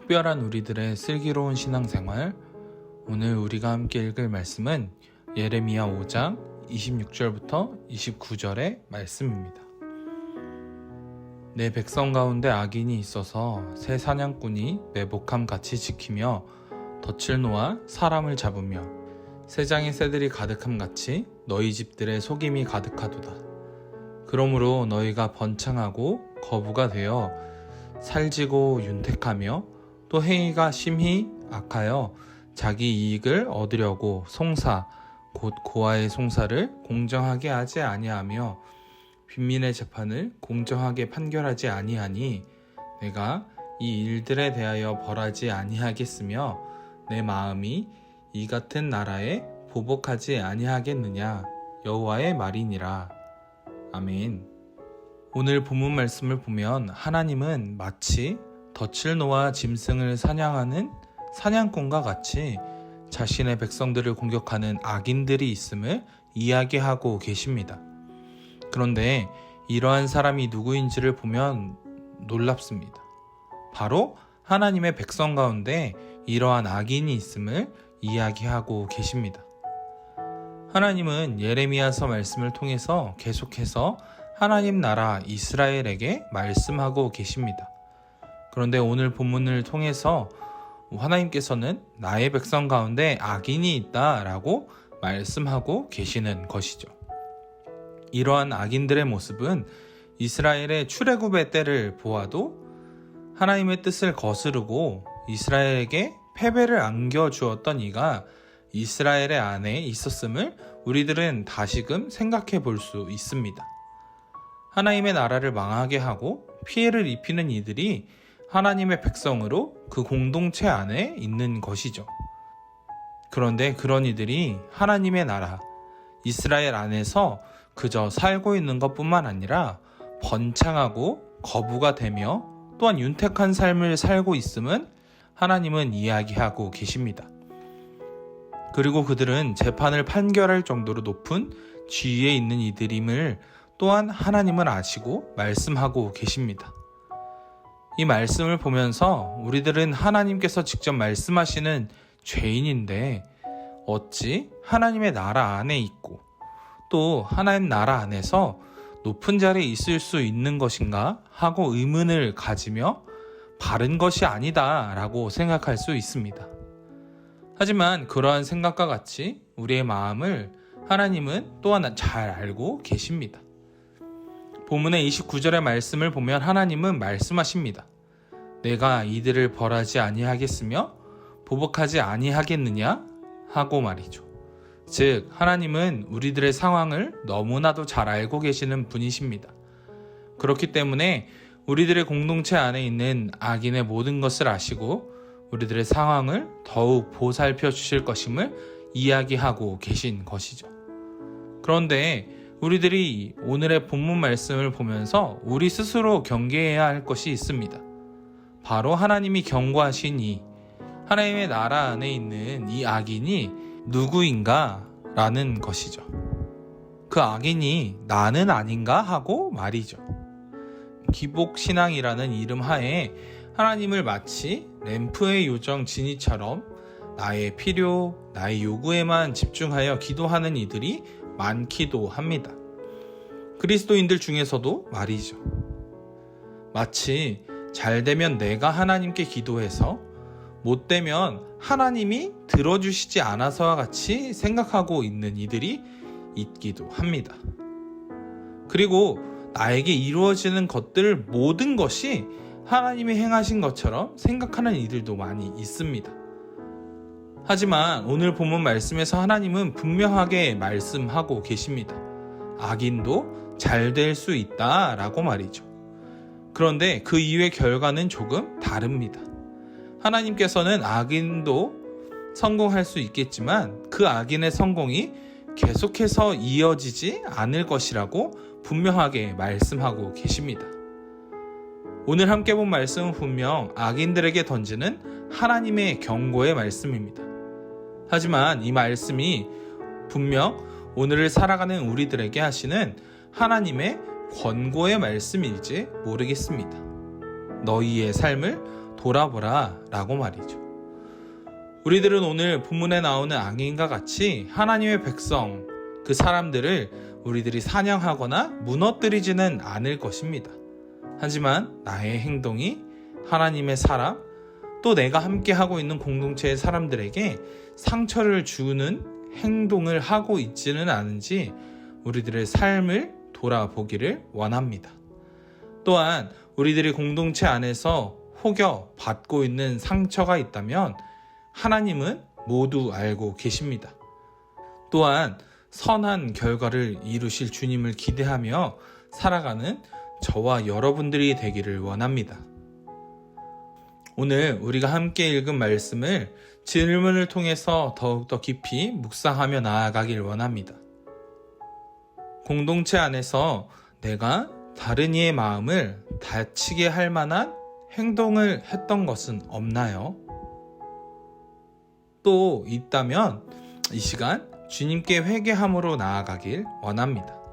특별한 우리들의 슬기로운 신앙생활. 오늘 우리가 함께 읽을 말씀은 예레미야 5장 26절부터 29절의 말씀입니다. 내 백성 가운데 악인이 있어서 새 사냥꾼이 매복함 같이 지키며 덫을 놓아 사람을 잡으며 새장의 새들이 가득함 같이 너희 집들의 속임이 가득하도다. 그러므로 너희가 번창하고 거부가 되어 살지고 윤택하며 또 행위가 심히 악하여 자기 이익을 얻으려고 송사 곧 고아의 송사를 공정하게 하지 아니하며 빈민의 재판을 공정하게 판결하지 아니하니 내가 이 일들에 대하여 벌하지 아니하겠으며 내 마음이 이 같은 나라에 보복하지 아니하겠느냐 여호와의 말이니라. 아멘. 오늘 본문 말씀을 보면 하나님은 마치 덫을 놓아 짐승을 사냥하는 사냥꾼과 같이 자신의 백성들을 공격하는 악인들이 있음을 이야기하고 계십니다. 그런데 이러한 사람이 누구인지를 보면 놀랍습니다. 바로 하나님의 백성 가운데 이러한 악인이 있음을 이야기하고 계십니다. 하나님은 예레미야서 말씀을 통해서 계속해서 하나님 나라 이스라엘에게 말씀하고 계십니다. 그런데 오늘 본문을 통해서 하나님께서는 나의 백성 가운데 악인이 있다라고 말씀하고 계시는 것이죠. 이러한 악인들의 모습은 이스라엘의 출애굽의 때를 보아도 하나님의 뜻을 거스르고 이스라엘에게 패배를 안겨주었던 이가 이스라엘의 안에 있었음을 우리들은 다시금 생각해 볼 수 있습니다. 하나님의 나라를 망하게 하고 피해를 입히는 이들이 하나님의 백성으로 그 공동체 안에 있는 것이죠. 그런데 그런 이들이 하나님의 나라, 이스라엘 안에서 그저 살고 있는 것뿐만 아니라 번창하고 거부가 되며 또한 윤택한 삶을 살고 있음은 하나님은 이야기하고 계십니다. 그리고 그들은 재판을 판결할 정도로 높은 지위에 있는 이들임을 또한 하나님은 아시고 말씀하고 계십니다. 이 말씀을 보면서 우리들은 하나님께서 직접 말씀하시는 죄인인데 어찌 하나님의 나라 안에 있고 또 하나님 나라 안에서 높은 자리에 있을 수 있는 것인가 하고 의문을 가지며 바른 것이 아니다 라고 생각할 수 있습니다. 하지만 그러한 생각과 같이 우리의 마음을 하나님은 또한 잘 알고 계십니다. 본문의 29절의 말씀을 보면 하나님은 말씀하십니다. 내가 이들을 벌하지 아니하겠으며 보복하지 아니하겠느냐 하고 말이죠. 즉 하나님은 우리들의 상황을 너무나도 잘 알고 계시는 분이십니다. 그렇기 때문에 우리들의 공동체 안에 있는 악인의 모든 것을 아시고 우리들의 상황을 더욱 보살펴 주실 것임을 이야기하고 계신 것이죠. 그런데 우리들이 오늘의 본문 말씀을 보면서 우리 스스로 경계해야 할 것이 있습니다. 바로 하나님이 경고하시니 하나님의 나라 안에 있는 이 악인이 누구인가 라는 것이죠. 그 악인이 나는 아닌가 하고 말이죠. 기복신앙이라는 이름 하에 하나님을 마치 램프의 요정 지니처럼 나의 필요, 나의 요구에만 집중하여 기도하는 이들이 많기도 합니다. 그리스도인들 중에서도 말이죠. 마치 잘 되면 내가 하나님께 기도해서 못 되면 하나님이 들어주시지 않아서와 같이 생각하고 있는 이들이 있기도 합니다. 그리고 나에게 이루어지는 것들 모든 것이 하나님이 행하신 것처럼 생각하는 이들도 많이 있습니다. 하지만 오늘 본문 말씀에서 하나님은 분명하게 말씀하고 계십니다. 악인도 잘 될 수 있다라고 말이죠. 그런데 그 이후의 결과는 조금 다릅니다. 하나님께서는 악인도 성공할 수 있겠지만 그 악인의 성공이 계속해서 이어지지 않을 것이라고 분명하게 말씀하고 계십니다. 오늘 함께 본 말씀은 분명 악인들에게 던지는 하나님의 경고의 말씀입니다. 하지만 이 말씀이 분명 오늘을 살아가는 우리들에게 하시는 하나님의 권고의 말씀일지 모르겠습니다. 너희의 삶을 돌아보라 라고 말이죠. 우리들은 오늘 본문에 나오는 악인과 같이 하나님의 백성, 그 사람들을 우리들이 사냥하거나 무너뜨리지는 않을 것입니다. 하지만 나의 행동이 하나님의 사람, 또 내가 함께하고 있는 공동체의 사람들에게 상처를 주는 행동을 하고 있지는 않은지 우리들의 삶을 돌아보기를 원합니다. 또한 우리들이 공동체 안에서 혹여 받고 있는 상처가 있다면 하나님은 모두 알고 계십니다. 또한 선한 결과를 이루실 주님을 기대하며 살아가는 저와 여러분들이 되기를 원합니다. 오늘 우리가 함께 읽은 말씀을 질문을 통해서 더욱더 깊이 묵상하며 나아가길 원합니다. 공동체 안에서 내가 다른 이의 마음을 다치게 할 만한 행동을 했던 것은 없나요? 또 있다면 이 시간 주님께 회개함으로 나아가길 원합니다.